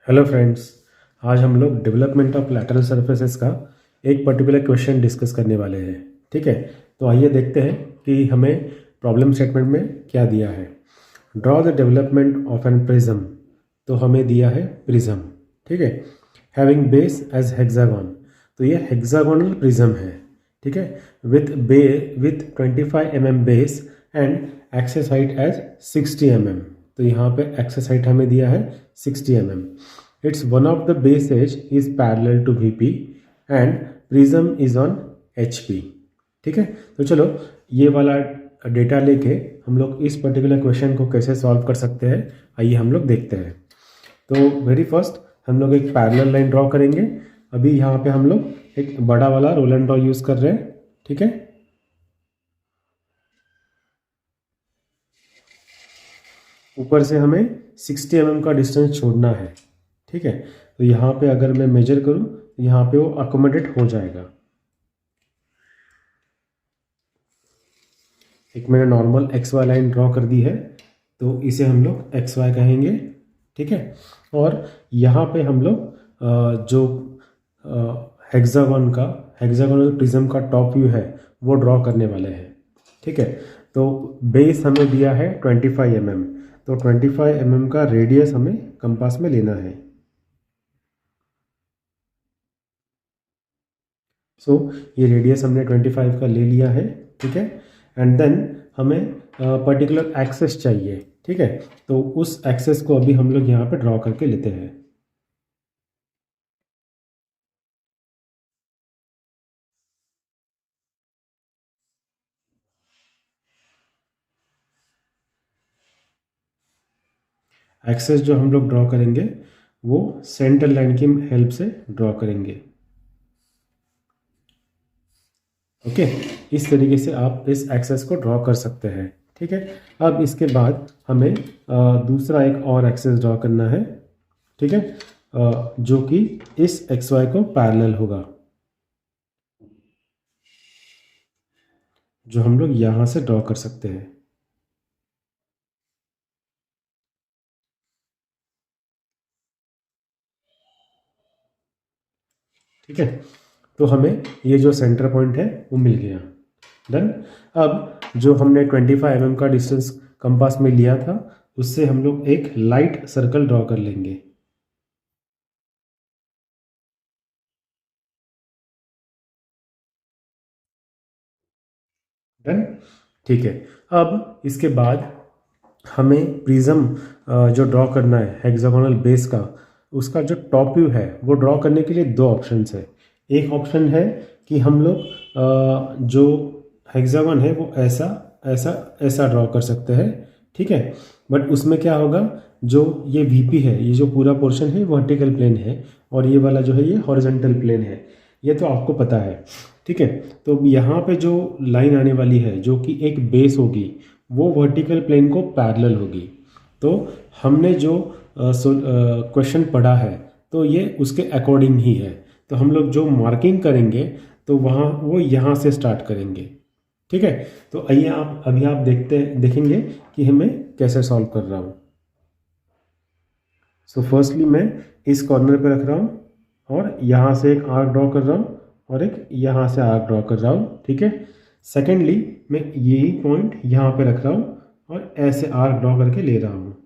Hello friends, आज हम लोग डेवलपमेंट ऑफ लैटरल सर्फेसेस का एक पर्टिकुलर क्वेश्चन डिस्कस करने वाले हैं। ठीक है, तो आइए देखते हैं कि हमें प्रॉब्लम स्टेटमेंट में क्या दिया है। Draw the development of an prism, तो हमें दिया है प्रिज्म। ठीक है, हैविंग बेस एज हेक्सागन, तो ये हेक्सागोनल प्रिज्म है। ठीक है, with 25 mm base and axis height as 60 mm, तो यहाँ पे एक्सेस हाइट हमें दिया है 60 mm। It's one of the base edge is parallel to VP and prism is on HP. ठीक है, तो चलो ये वाला डेटा लेके हम लोग इस पर्टिकुलर क्वेश्चन को कैसे सॉल्व कर सकते हैं, आइए हम लोग देखते हैं। तो वेरी फर्स्ट हम लोग एक पैरेलल लाइन ड्रॉ करेंगे। अभी यहाँ पे हम लोग एक बड़ा वाला रोल एंड ड्रॉ यूज कर रहे हैं। ठीक है, ऊपर से हमें 60 mm का डिस्टेंस छोड़ना है। ठीक है, तो यहाँ पे अगर मैं मेजर करूँ तो यहाँ पे वो अकोमोडेट हो जाएगा। एक मैंने normal X Y line draw कर दी है, तो इसे हम लोग एक्स वाई कहेंगे। ठीक है, और यहाँ पे हम लोग जो हेक्सागोनल प्रिज्म का टॉप व्यू है वो ड्रॉ करने वाले हैं। ठीक है, तो बेस हमें दिया है 25 mm, तो 25 mm का रेडियस हमें कंपास में लेना है। सो ये रेडियस हमने 25 का ले लिया है। ठीक है, एंड देन हमें पर्टिकुलर एक्सेस चाहिए। ठीक है, तो उस एक्सेस को अभी हम लोग यहाँ पे ड्रॉ करके लेते हैं। एक्सेस जो हम लोग ड्रॉ करेंगे वो सेंटर लाइन की हेल्प से ड्रॉ करेंगे। ओके, इस तरीके से आप इस एक्सेस को ड्रॉ कर सकते हैं। ठीक है, अब इसके बाद हमें दूसरा एक और एक्सेस ड्रॉ करना है। ठीक है, जो कि इस एक्स वाई को पैरेलल होगा, जो हम लोग यहाँ से ड्रॉ कर सकते हैं। ठीक है, तो हमें ये जो सेंटर पॉइंट है वो मिल गया। डन। अब जो हमने 25 mm का डिस्टेंस कंपास में लिया था उससे हम लोग एक लाइट सर्कल ड्रॉ कर लेंगे। डन। ठीक है, अब इसके बाद हमें प्रिज्म जो ड्रॉ करना है हेक्सागोनल बेस का, उसका जो टॉप व्यू है वो ड्रॉ करने के लिए दो ऑप्शंस है। एक ऑप्शन है कि हम लोग जो हेक्सागन है वो ऐसा ऐसा ऐसा ड्रॉ कर सकते हैं। ठीक है, बट उसमें क्या होगा, जो ये वीपी है, ये जो पूरा पोर्शन है वर्टिकल प्लेन है और ये वाला जो है ये हॉरिजॉन्टल प्लेन है, ये तो आपको पता है। ठीक है, तो यहाँ पे जो लाइन आने वाली है जो कि एक बेस होगी वो वर्टिकल प्लेन को पैरेलल होगी। तो हमने जो क्वेश्चन पढ़ा है तो ये उसके अकॉर्डिंग ही है। तो हम लोग जो मार्किंग करेंगे तो वहाँ वो यहाँ से स्टार्ट करेंगे। ठीक है, तो आइए आप अभी आप देखेंगे कि हमें कैसे सॉल्व कर रहा हूँ। सो फर्स्टली मैं इस कॉर्नर पे रख रहा हूँ और यहाँ से एक आर्क ड्रॉ कर रहा हूँ और एक यहाँ से आर्क ड्रॉ कर रहा हूँ। ठीक है, सेकेंडली मैं यही पॉइंट यहाँ पे रख रहा हूँ और ऐसे आर्क ड्रॉ करके ले रहा हूँ।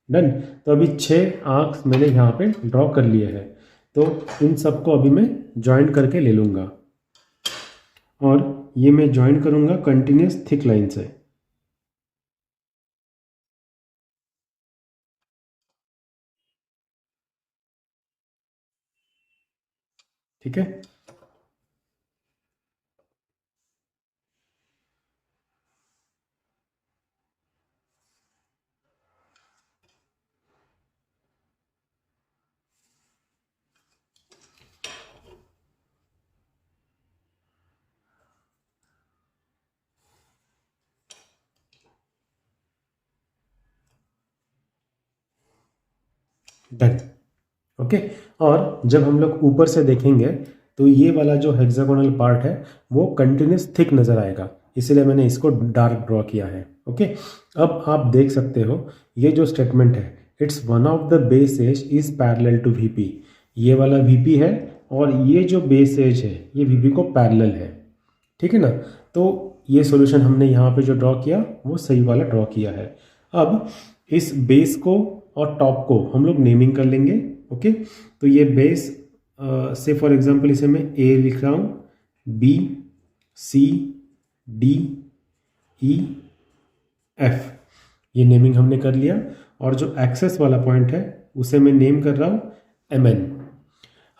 डन। तो अभी 6 आर्क्स मैंने यहाँ पे ड्रॉ कर लिए हैं, तो इन सबको अभी मैं ज्वाइन करके ले लूँगा और ये मैं ज्वाइन करूँगा कंटिन्यूस थिक लाइन से। ठीक है, डन। ओके, और जब हम लोग ऊपर से देखेंगे तो ये वाला जो हेक्सागोनल पार्ट है वो कंटिन्यूस थिक नज़र आएगा, इसलिए मैंने इसको डार्क ड्रॉ किया है। ओके, अब आप देख सकते हो ये जो स्टेटमेंट है it's one of the base edge is parallel to VP. ये वाला वीपी है और ये जो बेस एज है ये वीपी को पैरेलल है, ठीक है ना। तो ये सॉल्यूशन हमने यहाँ पे जो ड्रॉ किया वो सही वाला ड्रॉ किया है। अब इस बेस को और टॉप को हम लोग नेमिंग कर लेंगे। ओके, तो ये बेस से फॉर एग्जांपल इसे मैं ए लिख रहा हूँ, बी, सी, डी, ई, एफ, ये नेमिंग हमने कर लिया। और जो एक्सेस वाला पॉइंट है उसे मैं नेम कर रहा हूँ एम एन।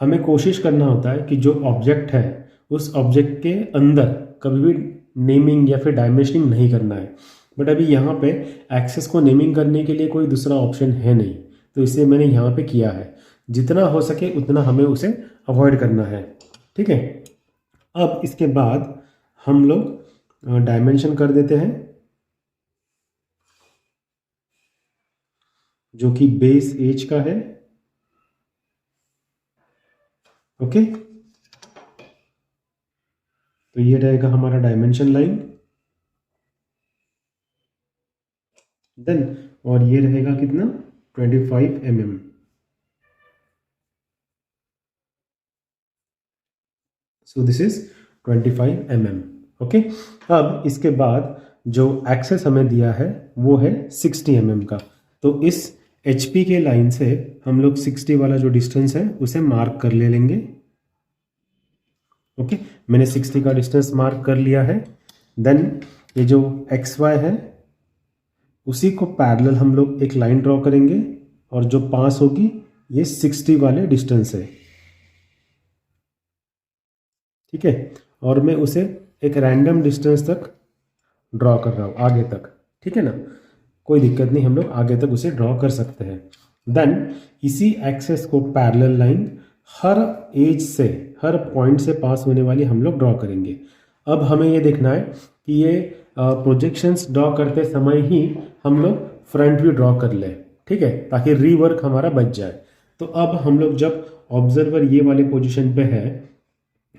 हमें कोशिश करना होता है कि जो ऑब्जेक्ट है उस ऑब्जेक्ट के अंदर कभी भी नेमिंग या फिर डायमेंशनिंग नहीं करना है। बट अभी यहाँ पे एक्सेस को नेमिंग करने के लिए कोई दूसरा ऑप्शन है नहीं, तो इसे मैंने यहाँ पे किया है। जितना हो सके उतना हमें उसे अवॉइड करना है, ठीक है। अब इसके बाद हम लोग डायमेंशन कर देते हैं, जो कि बेस एज का है। ओके, तो ये रहेगा हमारा डायमेंशन लाइन। देन और ये रहेगा कितना, 25 mm। So this is 25 mm। Okay, अब इसके बाद जो एक्सेस हमें दिया है वो है 60 mm का। तो इस HP के लाइन से हम लोग 60 वाला जो डिस्टेंस है उसे मार्क कर ले लेंगे। ओके, मैंने 60 का डिस्टेंस मार्क कर लिया है। देन ये जो XY है उसी को पैरेलल हम लोग एक लाइन ड्रॉ करेंगे और जो पास होगी ये 60 वाले डिस्टेंस है, ठीक है। और मैं उसे एक रैंडम डिस्टेंस तक ड्रॉ कर रहा हूँ, आगे तक, ठीक है ना। कोई दिक्कत नहीं, हम लोग आगे तक उसे ड्रॉ कर सकते हैं। देन इसी एक्सेस को पैरेलल लाइन हर एज से, हर पॉइंट से पास होने वाली हम लोग ड्रॉ करेंगे। अब हमें ये देखना है कि ये प्रोजेक्शंस ड्रॉ करते समय ही हम लोग फ्रंट व्यू ड्रॉ कर लें, ठीक है, ताकि रीवर्क हमारा बच जाए। तो अब हम लोग जब ऑब्जर्वर ये वाले पोजीशन पे है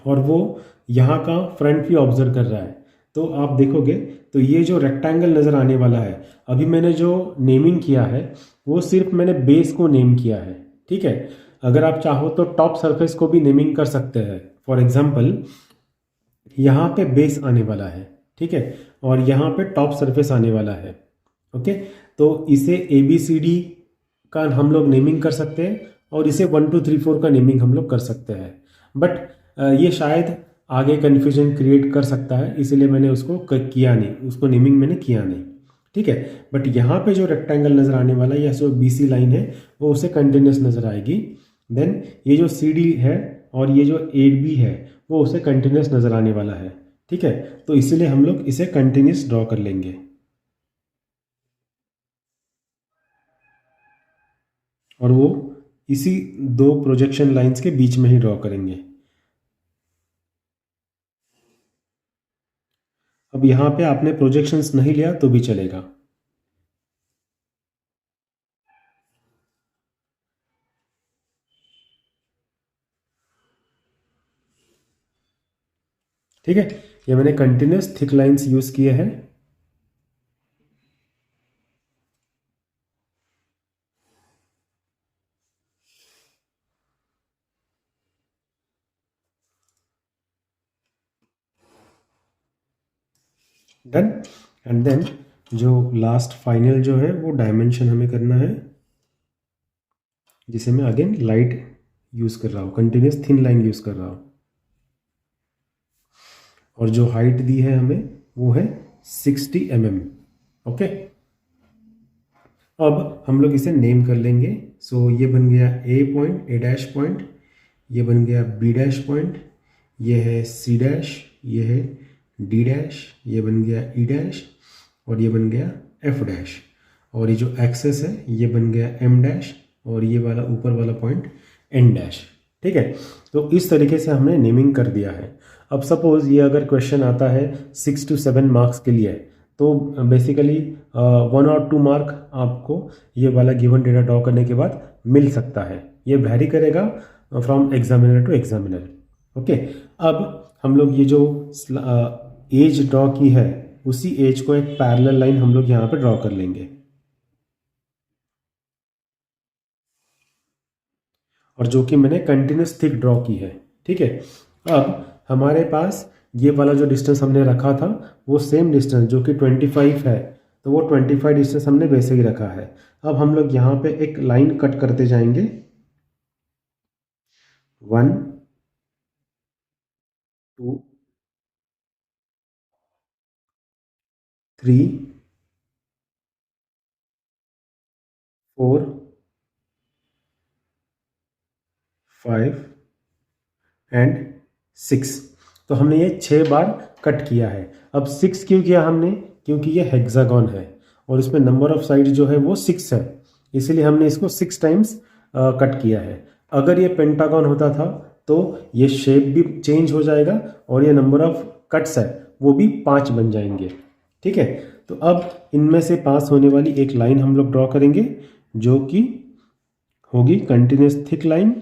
और वो यहाँ का फ्रंट व्यू ऑब्जर्व कर रहा है, तो आप देखोगे तो ये जो रेक्टेंगल नज़र आने वाला है, अभी मैंने जो नेमिंग किया है वो सिर्फ मैंने बेस को नेम किया है, ठीक है। अगर आप चाहो तो टॉप सरफेस को भी नेमिंग कर सकते हैं। फॉर एग्जांपल यहाँ पे बेस आने वाला है, ठीक है, और यहाँ पे टॉप सरफेस आने वाला है। ओके, तो इसे ABCD का हम लोग नेमिंग कर सकते हैं और इसे 1 2 3 4 का नेमिंग हम लोग कर सकते हैं। बट ये शायद आगे कन्फ्यूजन क्रिएट कर सकता है, इसलिए मैंने उसको किया नहीं, उसको नेमिंग मैंने किया नहीं, ठीक है। बट यहाँ पे जो रेक्टेंगल नज़र आने वाला है या जो BC लाइन है वो उसे कंटिन्यूस नज़र आएगी। देन ये जो CD है और ये जो AB है वो उसे कंटिन्यूस नज़र आने वाला है, ठीक है। तो इसीलिए हम लोग इसे कंटिन्यूस ड्रॉ कर लेंगे और वो इसी दो प्रोजेक्शन लाइंस के बीच में ही ड्रॉ करेंगे। अब यहाँ पे आपने प्रोजेक्शंस नहीं लिया तो भी चलेगा। ठीक है, ये मैंने कंटिन्यूस थिक लाइंस यूज किए हैं। डन। एंड देन जो लास्ट फाइनल जो है वो डायमेंशन हमें करना है, जिसे मैं अगेन लाइट यूज कर रहा हूँ, कंटिन्यूस थिन लाइन यूज कर रहा हूँ। और जो हाइट दी है हमें वो है 60 mm। ओके, अब हम लोग इसे नेम कर लेंगे। सो ये बन गया A पॉइंट, A' पॉइंट, ये बन गया B' पॉइंट, ये है C', ये है D', ये बन गया E' और ये बन गया F'। और ये जो एक्सेस है ये बन गया M' और ये वाला ऊपर वाला पॉइंट N'। ठीक है, तो इस तरीके से हमने नेमिंग कर दिया है। अब सपोज ये अगर क्वेश्चन आता है 6 to 7 मार्क्स के लिए, तो बेसिकली 1 और 2 मार्क आपको ये वाला गिवन डेटा ड्रॉ करने के बाद मिल सकता है। ये वैरी करेगा from examiner to examiner. Okay, अब हम लोग ये जो एज ड्रॉ की है उसी एज को एक पैरेलल लाइन हम लोग यहाँ पे ड्रॉ कर लेंगे। और जो कि मैंने कंटिन्यूस थिक ड्रॉ की है। ठीक है, अब हमारे पास ये वाला जो डिस्टेंस हमने रखा था वो सेम डिस्टेंस जो कि 25 है, तो वो 25 डिस्टेंस हमने वैसे ही रखा है। अब हम लोग यहाँ पे एक लाइन कट करते जाएंगे, 1 2 3 4 5 एंड 6। तो हमने ये 6 बार कट किया है। अब 6 क्यों किया हमने? क्योंकि ये हेक्सागन है और इसमें नंबर ऑफ साइड जो है वो 6 है, इसलिए हमने इसको 6 टाइम्स कट किया है। अगर ये पेंटागन होता था तो ये शेप भी चेंज हो जाएगा और ये नंबर ऑफ कट्स है वो भी 5 बन जाएंगे। ठीक है, तो अब इनमें से पास होने वाली एक लाइन हम लोग ड्रॉ करेंगे जो कि होगी continuous thick line.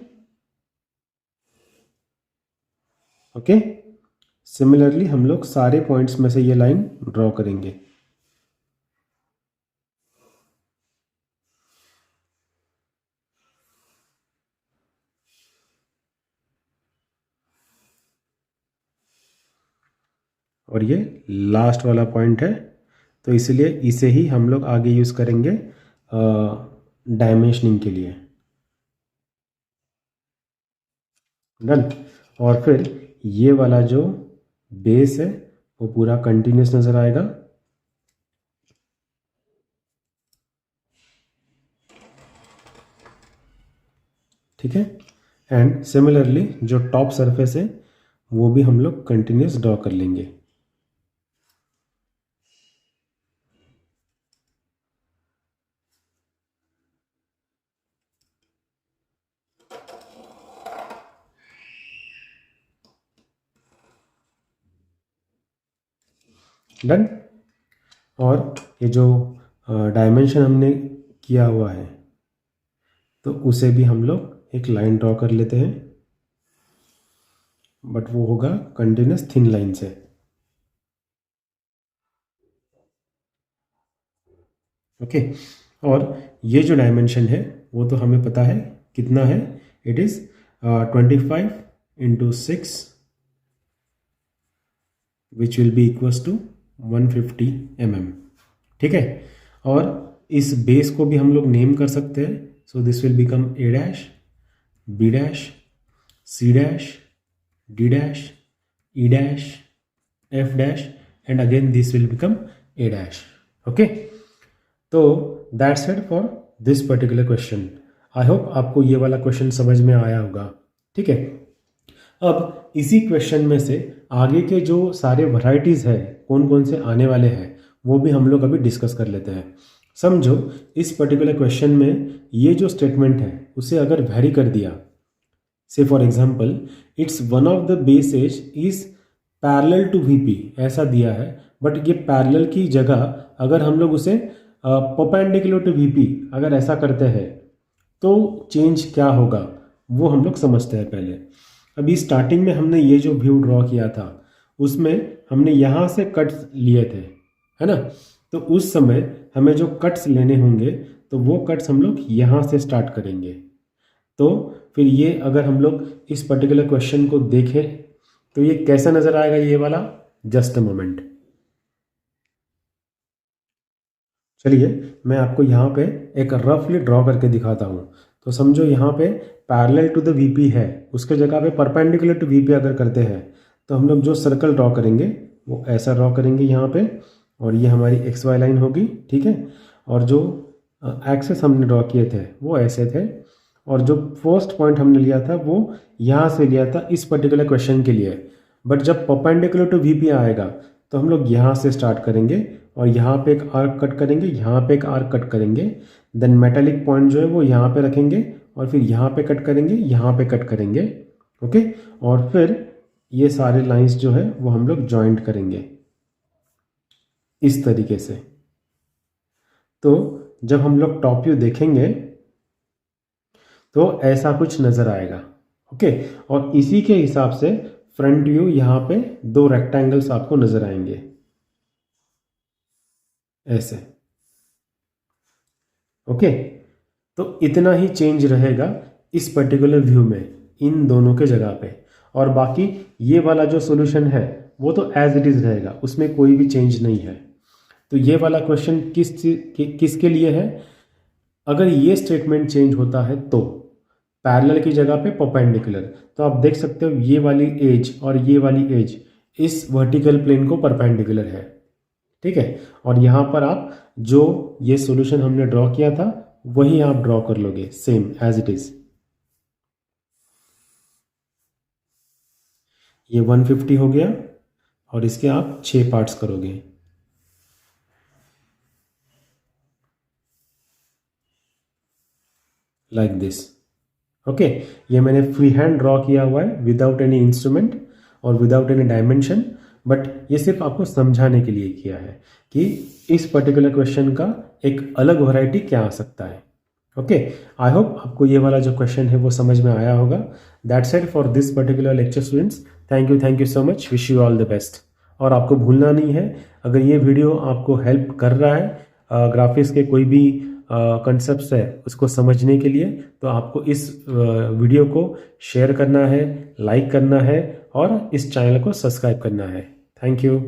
Okay, similarly हम लोग सारे पॉइंट्स में से ये लाइन ड्रॉ करेंगे। और ये लास्ट वाला पॉइंट है, तो इसलिए इसे ही हम लोग आगे यूज़ करेंगे डायमेंशनिंग के लिए। डन। और फिर ये वाला जो बेस है वो पूरा कंटिन्यूस नज़र आएगा। ठीक है, एंड सिमिलरली जो टॉप सरफेस है वो भी हम लोग कंटिन्यूस ड्रॉ कर लेंगे। डन। और ये जो डायमेंशन हमने किया हुआ है तो उसे भी हम लोग एक लाइन ड्रॉ कर लेते हैं, बट वो होगा कंटिन्यूस थिन लाइन से। ओके, और ये जो डायमेंशन है वो तो हमें पता है कितना है, it is 25 into 6 which will be equals to 150 mm। ठीक है, और इस बेस को भी हम लोग नेम कर सकते हैं। So this will become A dash, B dash, C dash, D dash, E dash, F dash and again this will become A dash. Okay, तो that's it for this particular question. I hope आपको ये वाला question समझ में आया होगा। ठीक है, अब इसी क्वेश्चन में से आगे के जो सारे वैरायटीज़ है कौन कौन से आने वाले हैं वो भी हम लोग अभी डिस्कस कर लेते हैं। समझो इस पर्टिकुलर क्वेश्चन में ये जो स्टेटमेंट है उसे अगर वेरी कर दिया, से for example it's one of the bases is parallel to VP ऐसा दिया है, बट ये पैरेलल की जगह अगर हम लोग उसे परपेंडिकुलर टू वीपी अगर ऐसा करते हैं तो चेंज क्या होगा वो हम लोग समझते हैं पहले। अभी स्टार्टिंग में हमने ये जो व्यू ड्रॉ किया था उसमें हमने यहाँ से कट्स लिए थे, है ना? तो उस समय हमें जो कट्स लेने होंगे तो वो कट्स हम लोग यहाँ से स्टार्ट करेंगे। तो फिर ये अगर हम लोग इस पर्टिकुलर क्वेश्चन को देखें तो ये कैसा नज़र आएगा ये वाला? जस्ट अ मोमेंट, चलिए मैं आपको यहाँ पे एक रफली ड्रॉ करके दिखाता हूँ। तो समझो यहाँ पे पैरेलल टू द वीपी है, उसके जगह पे परपेंडिकुलर टू वीपी अगर करते हैं तो हम लोग जो सर्कल ड्रॉ करेंगे वो ऐसा ड्रॉ करेंगे यहाँ पे, और ये हमारी एक्स वाई लाइन होगी। ठीक है, और जो एक्सेस हमने ड्रॉ किए थे वो ऐसे थे, और जो फर्स्ट पॉइंट हमने लिया था वो यहाँ से लिया था इस पर्टिकुलर क्वेश्चन के लिए। बट जब परपेंडिकुलर टू वीपी आएगा तो हम लोग यहाँ से स्टार्ट करेंगे और यहाँ पे एक आर्क कट करेंगे, यहाँ पे एक आर्क कट करेंगे, देन मेटालिक पॉइंट जो है वो यहाँ पे रखेंगे और फिर यहाँ पे कट करेंगे, यहाँ पे कट करेंगे। ओके, और फिर ये सारे लाइंस जो है वो हम लोग जॉइंट करेंगे इस तरीके से। तो जब हम लोग टॉप व्यू देखेंगे तो ऐसा कुछ नज़र आएगा। ओके, और इसी के हिसाब से फ्रंट व्यू यहाँ पे दो रेक्टेंगल्स आपको नज़र आएंगे ऐसे। ओके, तो इतना ही चेंज रहेगा इस पर्टिकुलर व्यू में इन दोनों के जगह पे, और बाकी ये वाला जो सॉल्यूशन है वो तो एज इट इज़ रहेगा, उसमें कोई भी चेंज नहीं है। तो ये वाला क्वेश्चन किसके लिए है? अगर ये स्टेटमेंट चेंज होता है तो पैरेलल की जगह पे परपेंडिकुलर, तो आप देख सकते हो ये वाली एज और ये वाली एज इस वर्टिकल प्लेन को परपेंडिकुलर है, ठीक है। और यहाँ पर आप जो ये सॉल्यूशन हमने ड्रॉ किया था वही आप ड्रॉ कर लोगे सेम एज इट इज। ये 150 हो गया और इसके आप 6 पार्ट्स करोगे, लाइक दिस। ओके, ये मैंने फ्री हैंड ड्रॉ किया हुआ है विदाउट एनी इंस्ट्रूमेंट और विदाउट एनी डायमेंशन, बट ये सिर्फ आपको समझाने के लिए किया है कि इस पर्टिकुलर क्वेश्चन का एक अलग वैरायटी क्या आ सकता है। ओके, आई होप आपको ये वाला जो क्वेश्चन है वो समझ में आया होगा। That's it for this particular lecture students. Thank you so much, wish you all the best. और आपको भूलना नहीं है, अगर ये वीडियो आपको हेल्प कर रहा है ग्राफिक्स के कोई भी कंसेप्ट्स है उसको समझने के लिए, तो आपको इस वीडियो को शेयर करना है, लाइक करना है और इस चैनल को सब्सक्राइब करना है। Thank you.